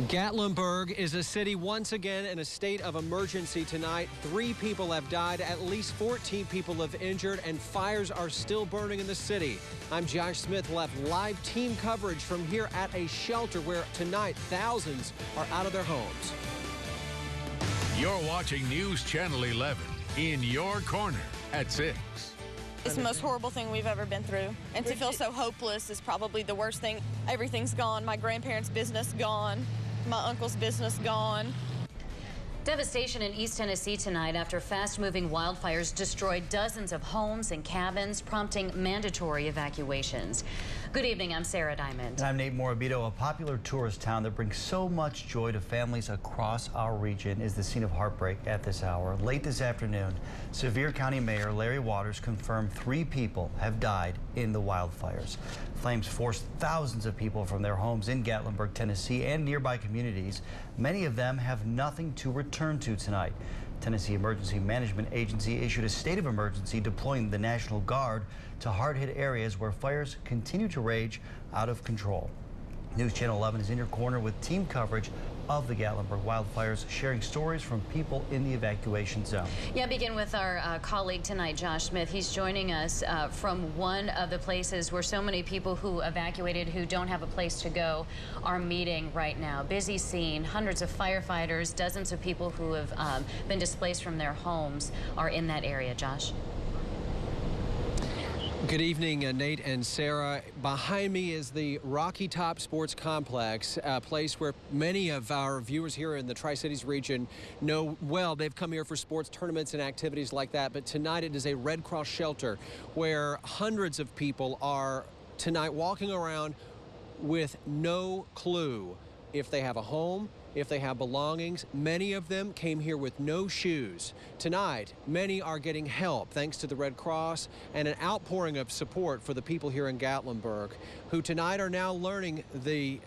Gatlinburg is a city once again in a state of emergency tonight. 3 people have died, at least 14 people have injured, and fires are still burning in the city. I'm Josh Smith. We'll have live team coverage from here at a shelter where tonight thousands are out of their homes. You're watching News Channel 11 in your corner at 6. It's the most horrible thing we've ever been through. And to feel so hopeless is probably the worst thing. Everything's gone. My grandparents' business gone. My uncle's business gone. Devastation in East Tennessee tonight after fast-moving wildfires destroyed dozens of homes and cabins, prompting mandatory evacuations. Good evening, I'm Sarah Diamond. And I'm Nate Morabito. A popular tourist town that brings so much joy to families across our region is the scene of heartbreak at this hour. Late this afternoon, Sevier County Mayor Larry Waters confirmed 3 people have died in the wildfires. Flames forced thousands of people from their homes in Gatlinburg, Tennessee, and nearby communities. Many of them have nothing to return to tonight. Tennessee Emergency Management Agency issued a state of emergency, deploying the National Guard to hard-hit areas where fires continue to rage out of control. News Channel 11 is in your corner with team coverage of the Gatlinburg wildfires, sharing stories from people in the evacuation zone. Yeah, begin with our colleague tonight, Josh Smith. He's joining us from one of the places where so many people who evacuated, who don't have a place to go, are meeting right now. Busy scene, hundreds of firefighters, dozens of people who have been displaced from their homes are in that area. Josh. Good evening, Nate and Sarah. Behind me is the Rocky Top Sports Complex, a place where many of our viewers here in the Tri-Cities region know well. They've come here for sports tournaments and activities like that, but tonight it is a Red Cross shelter where hundreds of people are tonight walking around with no clue if they have a home, if they have belongings. Many of them came here with no shoes. Tonight, many are getting help thanks to the Red Cross and an outpouring of support for the people here in Gatlinburg, who tonight are now learning the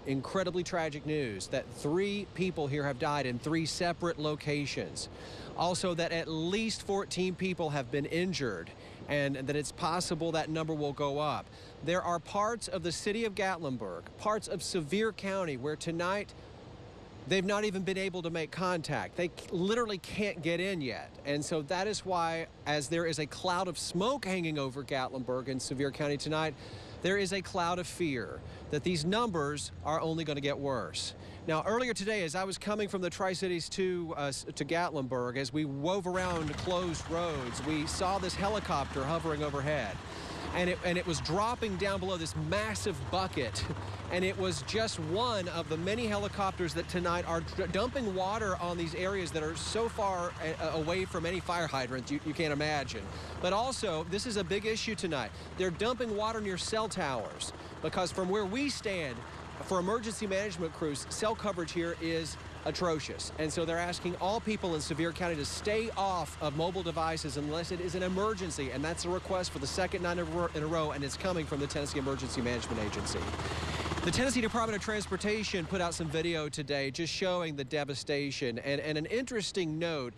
incredibly tragic news that 3 people here have died in 3 separate locations. Also, that at least 14 people have been injured, and that it's possible that number will go up. There are parts of the city of Gatlinburg, parts of Sevier County, where tonight they've not even been able to make contact. They literally can't get in yet. And so that is why, as there is a cloud of smoke hanging over Gatlinburg and Sevier County tonight, there is a cloud of fear that these numbers are only going to get worse. Now, earlier today, as I was coming from the Tri-Cities to Gatlinburg, as we wove around closed roads, we saw this helicopter hovering overhead. And it was dropping down below this massive bucket, and it was just one of the many helicopters that tonight are dumping water on these areas that are so far away from any fire hydrants you can't imagine. But also, this is a big issue tonight. They're dumping water near cell towers, because from where we stand, for emergency management crews, cell coverage here is atrocious. And so they're asking all people in Sevier County to stay off of mobile devices unless it is an emergency. And that's a request for the second night in a row, and it's coming from the Tennessee Emergency Management Agency. The Tennessee Department of Transportation put out some video today just showing the devastation. And an interesting note,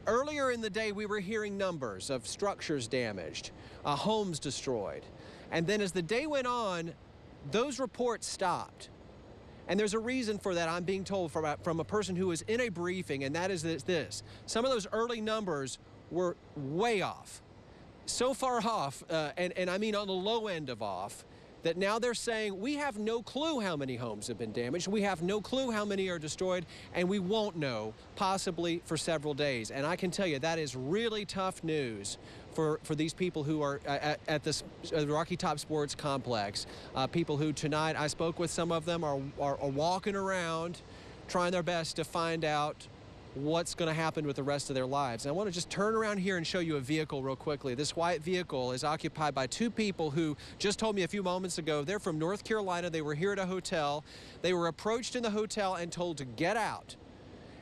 earlier in the day we were hearing numbers of structures damaged, homes destroyed. And then as the day went on, those reports stopped. And there's a reason for that, I'm being told from a person who was in a briefing, and that is this. Some of those early numbers were way off. So far off, and I mean on the low end of off, that now they're saying we have no clue how many homes have been damaged. We have no clue how many are destroyed, and we won't know possibly for several days. And I can tell you that is really tough news for these people who are at this Rocky Top Sports Complex. People who tonight, I spoke with some of them, are walking around trying their best to find out what's going to happen with the rest of their lives. And I want to just turn around here and show you a vehicle real quickly. This white vehicle is occupied by 2 people who just told me a few moments ago they're from North Carolina. They were here at a hotel. They were approached in the hotel and told to get out.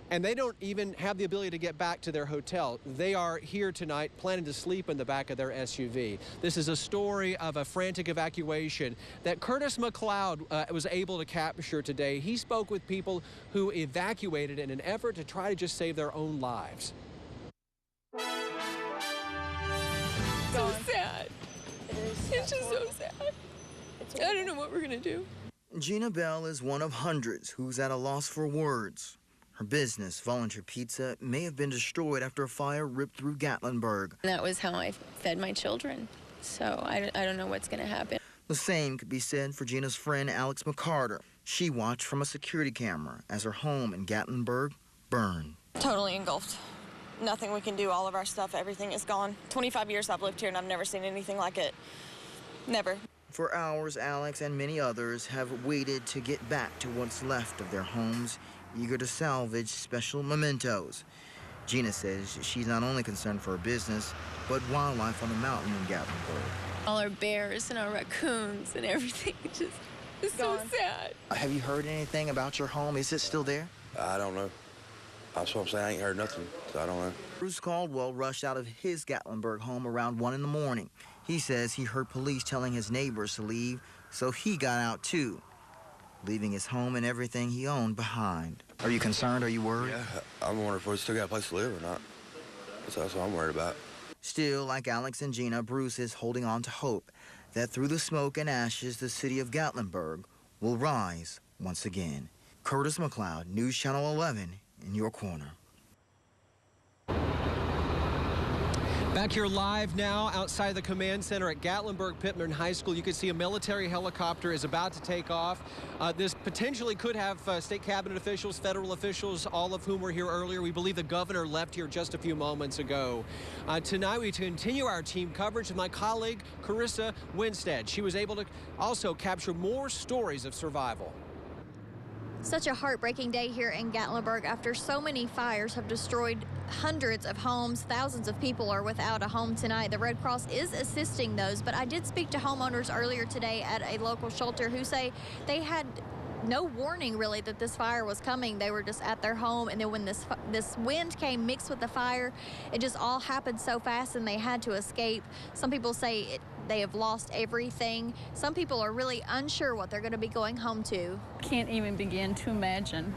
And they don't even have the ability to get back to their hotel. They are here tonight planning to sleep in the back of their SUV. This is a story of a frantic evacuation that Curtis McLeod was able to capture today. He spoke with people who evacuated in an effort to try to just save their own lives. So sad. It's just so sad. I don't know what we're going to do. Gina Bell is one of hundreds who's at a loss for words. Her business, Volunteer Pizza, may have been destroyed after a fire ripped through Gatlinburg. That was how I fed my children. So I don't know what's going to happen. The same could be said for Gina's friend, Alex McCarter. She watched from a security camera as her home in Gatlinburg burned. Totally engulfed. Nothing we can do. All of our stuff, everything is gone. 25 years I've lived here, and I've never seen anything like it. Never. For hours, Alex and many others have waited to get back to what's left of their homes, eager to salvage special mementos. Gina says she's not only concerned for her business, but wildlife on the mountain in Gatlinburg. All our bears and our raccoons and everything just is so sad. Have you heard anything about your home? Is it still there? I don't know. That's what I'm saying. I ain't heard nothing, so I don't know. Bruce Caldwell rushed out of his Gatlinburg home around 1 in the morning. He says he heard police telling his neighbors to leave, so he got out too, leaving his home and everything he owned behind. Are you concerned? Are you worried? Yeah, I'm wondering if we still got a place to live or not. That's what I'm worried about. Still, like Alex and Gina, Bruce is holding on to hope that through the smoke and ashes, the city of Gatlinburg will rise once again. Curtis McLeod, News Channel 11, in your corner. Back here live now outside the command center at Gatlinburg Pittman High School. You can see a military helicopter is about to take off. This potentially could have state cabinet officials, federal officials, all of whom were here earlier. We believe the governor left here just a few moments ago. Tonight we continue our team coverage with my colleague Carissa Winstead. She was able to also capture more stories of survival. Such a heartbreaking day here in Gatlinburg after so many fires have destroyed hundreds of homes. Thousands of people are without a home tonight. The Red Cross is assisting those, but I did speak to homeowners earlier today at a local shelter who say they had no warning really that this fire was coming. They were just at their home, and then when this wind came mixed with the fire, it just all happened so fast and they had to escape. Some people say they have lost everything. Some people are really unsure what they're going to be going home to. Can't even begin to imagine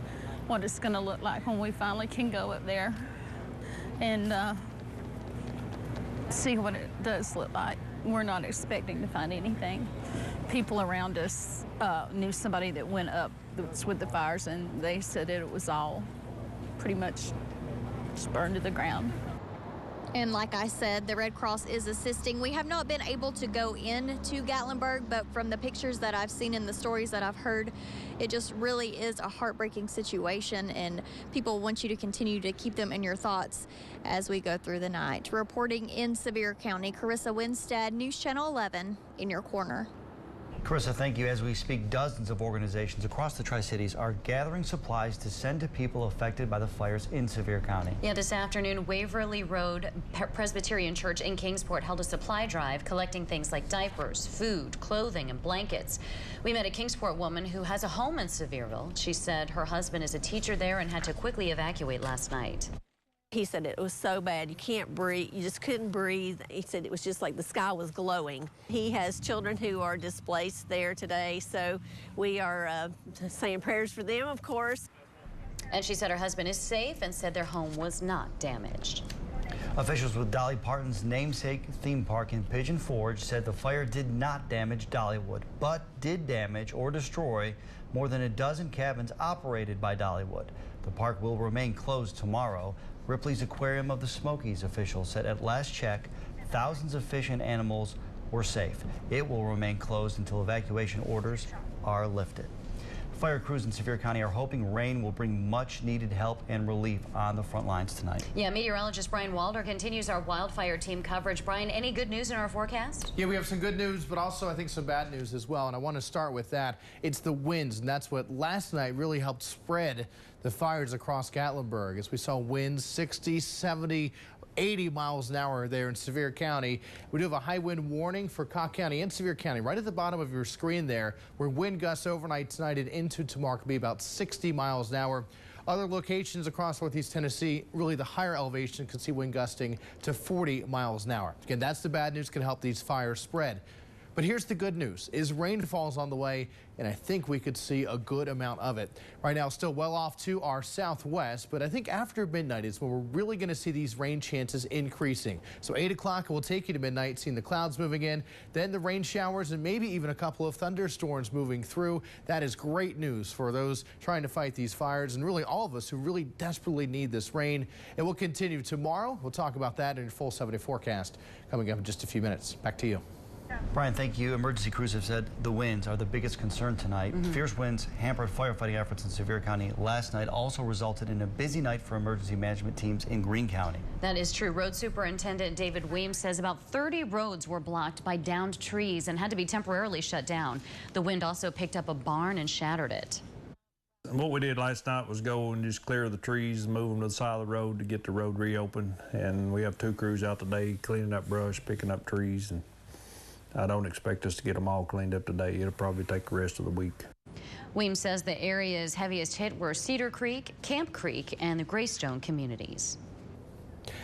what it's going to look like when we finally can go up there and see what it does look like. We're not expecting to find anything. People around us knew somebody that went up with the fires, and they said it was all pretty much just burned to the ground. And like I said, the Red Cross is assisting. We have not been able to go into Gatlinburg, but from the pictures that I've seen and the stories that I've heard, it just really is a heartbreaking situation, and people want you to continue to keep them in your thoughts as we go through the night. Reporting in Sevier County, Carissa Winstead, News Channel 11, in your corner. Carissa, thank you. As we speak, dozens of organizations across the Tri-Cities are gathering supplies to send to people affected by the fires in Sevier County. Yeah, this afternoon, Waverly Road Presbyterian Church in Kingsport held a supply drive collecting things like diapers, food, clothing, and blankets. We met a Kingsport woman who has a home in Sevierville. She said her husband is a teacher there and had to quickly evacuate last night. He said it was so bad, you can't breathe, you just couldn't breathe. He said it was just like the sky was glowing. He has children who are displaced there today, so we are saying prayers for them, of course. And she said her husband is safe and said their home was not damaged. Officials with Dolly Parton's namesake theme park in Pigeon Forge said the fire did not damage Dollywood, but did damage or destroy more than a dozen cabins operated by Dollywood. The park will remain closed tomorrow. Ripley's Aquarium of the Smokies officials said at last check, thousands of fish and animals were safe. It will remain closed until evacuation orders are lifted. Fire crews in Sevier County are hoping rain will bring much needed help and relief on the front lines tonight. Yeah, meteorologist Brian Walder continues our wildfire team coverage. Brian, any good news in our forecast? Yeah, we have some good news, but also I think some bad news as well. And I want to start with that. It's the winds, and that's what last night really helped spread the fires across Gatlinburg, as we saw winds 60, 70, 80 miles an hour there in Sevier County. We do have a high wind warning for Cobb County and Sevier County right at the bottom of your screen there, where wind gusts overnight tonight and into tomorrow could be about 60 miles an hour. Other locations across northeast Tennessee, really the higher elevation, could see wind gusting to 40 miles an hour. Again, that's the bad news, can help these fires spread. But here's the good news, is rainfall is on the way, and I think we could see a good amount of it. Right now, still well off to our southwest, but I think after midnight is when we're really going to see these rain chances increasing. So 8 o'clock will take you to midnight, seeing the clouds moving in, then the rain showers, and maybe even a couple of thunderstorms moving through. That is great news for those trying to fight these fires, and really all of us who really desperately need this rain. It will continue tomorrow. We'll talk about that in your full 7-day forecast coming up in just a few minutes. Back to you. Brian, thank you. Emergency crews have said the winds are the biggest concern tonight. Fierce winds hampered firefighting efforts in Sevier County last night, also resulted in a busy night for emergency management teams in Greene County. That is true. Road Superintendent David Weems says about 30 roads were blocked by downed trees and had to be temporarily shut down. The wind also picked up a barn and shattered it. What we did last night was go and just clear the trees and move them to the side of the road to get the road reopened. And we have 2 crews out today cleaning up brush, picking up trees, and I don't expect us to get them all cleaned up today. It'll probably take the rest of the week. Weems says the areas heaviest hit were Cedar Creek, Camp Creek, and the Greystone communities.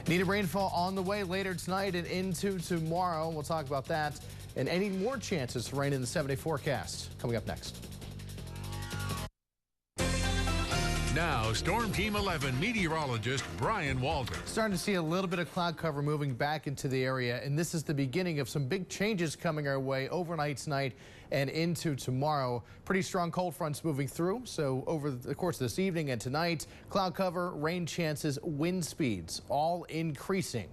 Needed rainfall on the way later tonight and into tomorrow. We'll talk about that and any more chances for rain in the 7-day forecast coming up next. Now, Storm Team 11 meteorologist Brian Walter. Starting to see a little bit of cloud cover moving back into the area, and this is the beginning of some big changes coming our way overnight tonight and into tomorrow. Pretty strong cold fronts moving through, so over the course of this evening and tonight, cloud cover, rain chances, wind speeds all increasing.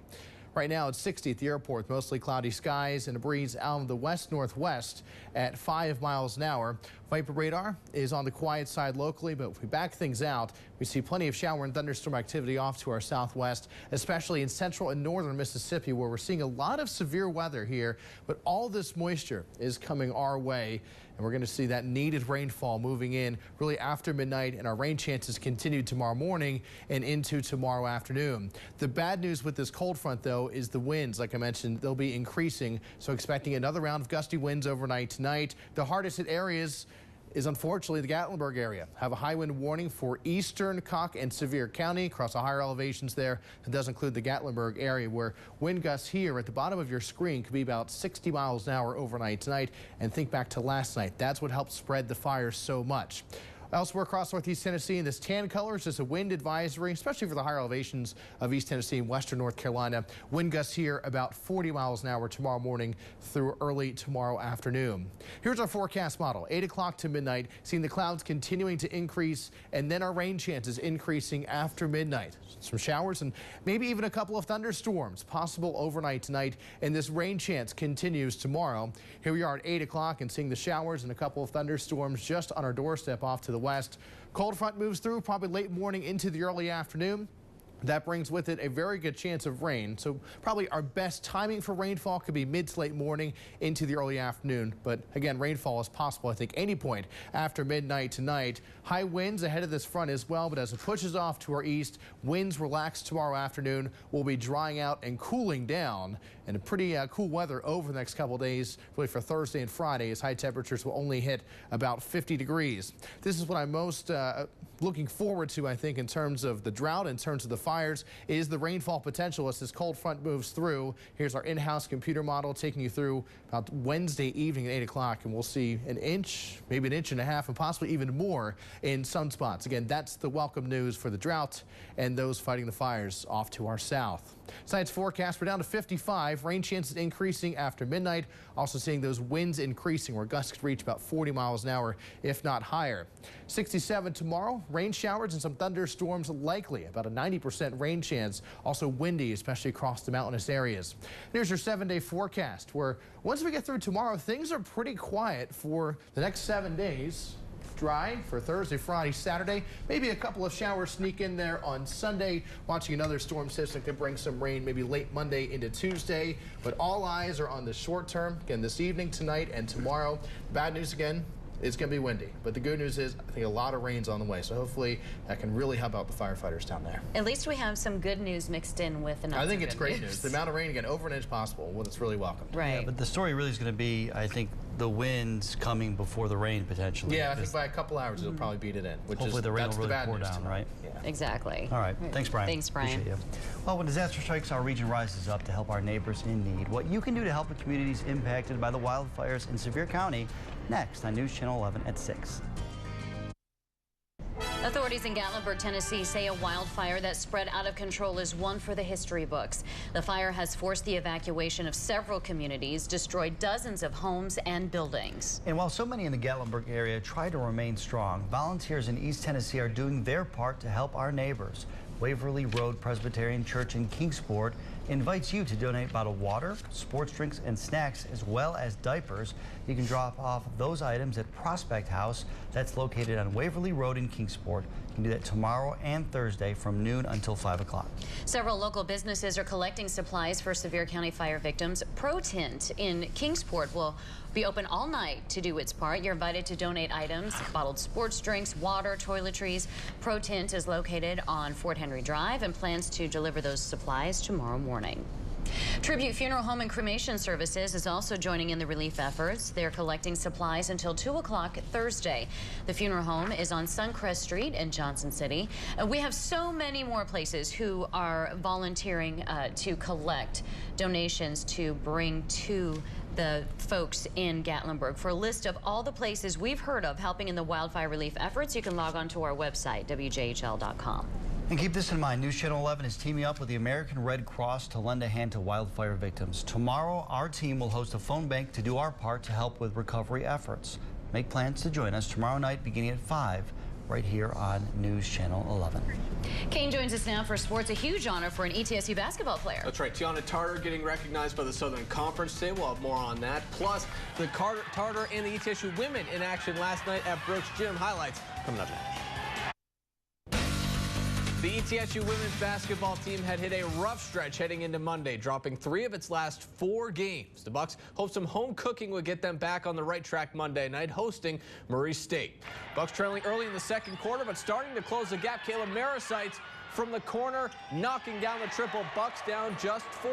Right now it's 60 at the airport, mostly cloudy skies and a breeze out of the west-northwest at 5 miles an hour. Viper radar is on the quiet side locally, but if we back things out, we see plenty of shower and thunderstorm activity off to our southwest, especially in central and northern Mississippi, where we're seeing a lot of severe weather here. But all this moisture is coming our way, and we're going to see that needed rainfall moving in really after midnight, and our rain chances continue tomorrow morning and into tomorrow afternoon. The bad news with this cold front, though, is the winds. Like I mentioned, they'll be increasing, so expecting another round of gusty winds overnight tonight. The hardest hit areas is unfortunately the Gatlinburg area. Have a high wind warning for eastern Cocke and Sevier County across the higher elevations there. It does include the Gatlinburg area, where wind gusts here at the bottom of your screen could be about 60 miles an hour overnight tonight. And think back to last night. That's what helped spread the fire so much. Elsewhere across northeast Tennessee, in this tan color is just a wind advisory, especially for the higher elevations of East Tennessee and western North Carolina. Wind gusts here about 40 miles an hour tomorrow morning through early tomorrow afternoon. Here's our forecast model. 8 o'clock to midnight, seeing the clouds continuing to increase, and then our rain chances increasing after midnight. Some showers and maybe even a couple of thunderstorms possible overnight tonight, and this rain chance continues tomorrow. Here we are at 8 o'clock and seeing the showers and a couple of thunderstorms just on our doorstep off to the west. Cold front moves through probably late morning into the early afternoon. That brings with it a very good chance of rain. So probably our best timing for rainfall could be mid to late morning into the early afternoon. But again, rainfall is possible, I think, any point after midnight tonight. High winds ahead of this front as well, but as it pushes off to our east, winds relax tomorrow afternoon. We'll be drying out and cooling down, and a pretty cool weather over the next couple of days, really for Thursday and Friday, as high temperatures will only hit about 50 degrees. This is what I'm most looking forward to, I think, in terms of the drought, in terms of the fires, is the rainfall potential as this cold front moves through. Here's our in-house computer model taking you through about Wednesday evening at 8 o'clock, and we'll see an inch, maybe an inch and a half, and possibly even more in some spots. Again, that's the welcome news for the drought and those fighting the fires off to our south. Tonight's forecast, we're down to 55. Rain chances increasing after midnight. Also seeing those winds increasing, where gusts could reach about 40 miles an hour, if not higher. 67 tomorrow. Rain showers and some thunderstorms likely. About a 90% rain chance. Also windy, especially across the mountainous areas. Here's your 7-day forecast, where once we get through tomorrow, things are pretty quiet for the next 7 days. Dry for Thursday, Friday, Saturday. Maybe a couple of showers sneak in there on Sunday. Watching another storm system could bring some rain maybe late Monday into Tuesday. But all eyes are on the short term. Again, this evening, tonight, and tomorrow. Bad news again, it's going to be windy. But the good news is I think a lot of rain's on the way. So hopefully that can really help out the firefighters down there. At least we have some good news mixed in with the not I think so it's good great news. news. The amount of rain, again, over an inch possible. Well, it's really welcome. Right. Yeah, but the story really is going to be, I think, the winds coming before the rain potentially. Yeah, I think by a couple hours it'll probably beat it in. Which hopefully is, the rain that's will the really bad pour news down, tonight. right? Yeah. Exactly. All right. Thanks, Brian. Thanks, Brian. Appreciate you. Well, when disaster strikes, our region rises up to help our neighbors in need. What you can do to help the communities impacted by the wildfires in Sevier County, next on News Channel 11 at 6. Authorities in Gatlinburg, Tennessee say a wildfire that spread out of control is one for the history books. The fire has forced the evacuation of several communities, destroyed dozens of homes and buildings. And while so many in the Gatlinburg area try to remain strong, volunteers in East Tennessee are doing their part to help our neighbors. Waverly Road Presbyterian Church in Kingsport invites you to donate bottled water, sports drinks, and snacks, as well as diapers. You can drop off those items at Prospect House. That's located on Waverly Road in Kingsport. You can do that tomorrow and Thursday from noon until 5 o'clock. Several local businesses are collecting supplies for Sevier County fire victims. Pro Tint in Kingsport will be open all night to do its part. You're invited to donate items, bottled sports drinks, water, toiletries. Pro Tint is located on Fort Henry Drive and plans to deliver those supplies tomorrow morning. Tribute Funeral Home and Cremation Services is also joining in the relief efforts. They're collecting supplies until 2 o'clock Thursday. The funeral home is on Suncrest Street in Johnson City. We have so many more places who are volunteering to collect donations to bring to the folks in Gatlinburg. For a list of all the places we've heard of helping in the wildfire relief efforts, you can log on to our website, WJHL.com. And keep this in mind, News Channel 11 is teaming up with the American Red Cross to lend a hand to wildfire victims. Tomorrow, our team will host a phone bank to do our part to help with recovery efforts. Make plans to join us tomorrow night beginning at 5, right here on News Channel 11. Kane joins us now for sports. A huge honor for an ETSU basketball player. That's right. Tiana Tartar getting recognized by the Southern Conference today. We'll have more on that. Plus, the Tartar and the ETSU women in action last night at Brooks Gym. Highlights coming up next. The ETSU women's basketball team had hit a rough stretch heading into Monday, dropping 3 of its last 4 games. The Bucks hope some home cooking would get them back on the right track Monday night, hosting Murray State. Bucks trailing early in the second quarter, but starting to close the gap. Kayla Marisites from the corner, knocking down the triple. Bucks down just 4.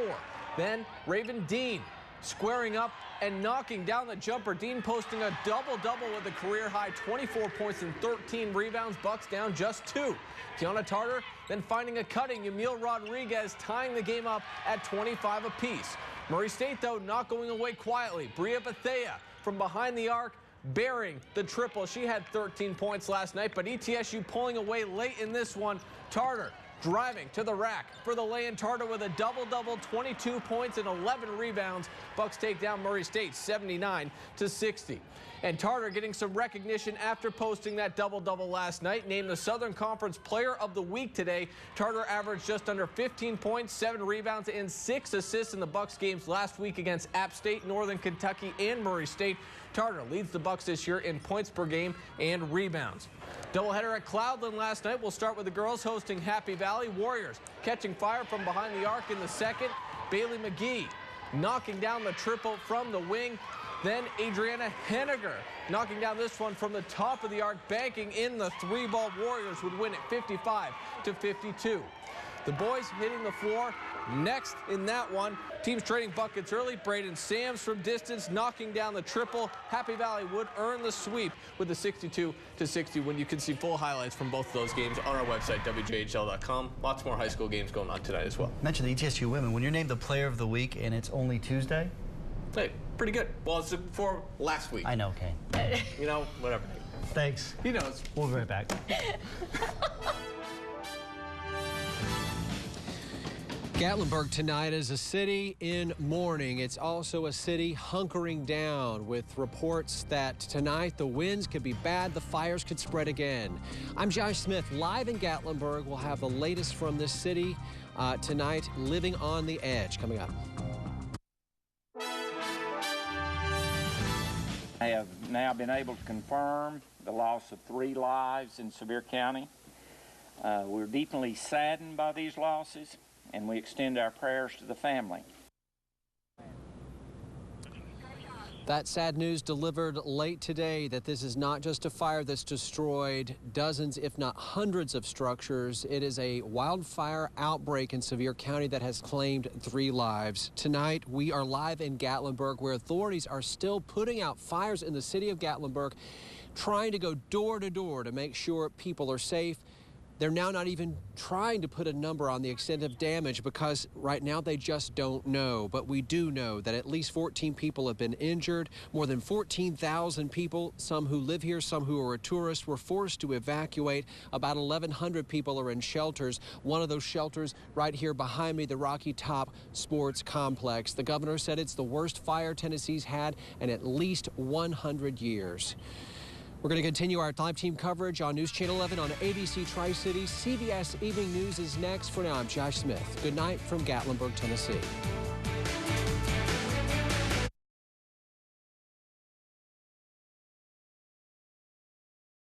Then Raven Dean squaring up and knocking down the jumper. Dean posting a double-double with a career-high 24 points and 13 rebounds. Bucks down just 2. Tiana Tartar then finding a cutting. Emil Rodriguez tying the game up at 25 apiece. Murray State, though, not going away quietly. Bria Bethea from behind the arc, bearing the triple. She had 13 points last night, but ETSU pulling away late in this one. Tartar driving to the rack for the lay-in. Tartar with a double-double, 22 points and 11 rebounds. Bucks take down Murray State 79-60. And Tartar getting some recognition after posting that double-double last night. Named the Southern Conference Player of the Week today. Tartar averaged just under 15 points, 7 rebounds, and 6 assists in the Bucks games last week against App State, Northern Kentucky, and Murray State. Tartar leads the Bucks this year in points per game and rebounds. Doubleheader at Cloudland last night. We'll start with the girls hosting Happy Valley. Warriors catching fire from behind the arc in the second. Bailey McGee knocking down the triple from the wing. Then Adriana Henniger knocking down this one from the top of the arc, banking in the 3-ball. Warriors would win it 55-52. The boys hitting the floor next in that one. Teams trading buckets early. Braden Sams from distance knocking down the triple. Happy Valley would earn the sweep with the 62-60 win. You can see full highlights from both of those games on our website, WJHL.com. Lots more high school games going on tonight as well. Mention the ETSU women. When you're named the Player of the Week and it's only Tuesday. Hey, pretty good. Well, it's for last week. I know, Kane. You know, whatever. Thanks. He knows. We'll be right back. Gatlinburg tonight is a city in mourning. It's also a city hunkering down, with reports that tonight the winds could be bad, the fires could spread again. I'm Josh Smith, live in Gatlinburg. We'll have the latest from this city tonight, living on the edge, coming up. I have now been able to confirm the loss of 3 lives in Sevier County. We're deeply saddened by these losses, and we extend our prayers to the family. That sad news delivered late today that this is not just a fire that's destroyed dozens, if not hundreds of structures. It is a wildfire outbreak in Sevier County that has claimed 3 lives. Tonight, we are live in Gatlinburg, where authorities are still putting out fires in the city of Gatlinburg, trying to go door to door to make sure people are safe. They're now not even trying to put a number on the extent of damage because right now they just don't know. But we do know that at least 14 people have been injured. More than 14,000 people, some who live here, some who are tourists, were forced to evacuate. About 1,100 people are in shelters. One of those shelters right here behind me, the Rocky Top Sports Complex. The governor said it's the worst fire Tennessee's had in at least 100 years. We're going to continue our live team coverage on News Channel 11 on ABC Tri-Cities. CBS Evening News is next. For now, I'm Josh Smith. Good night from Gatlinburg, Tennessee.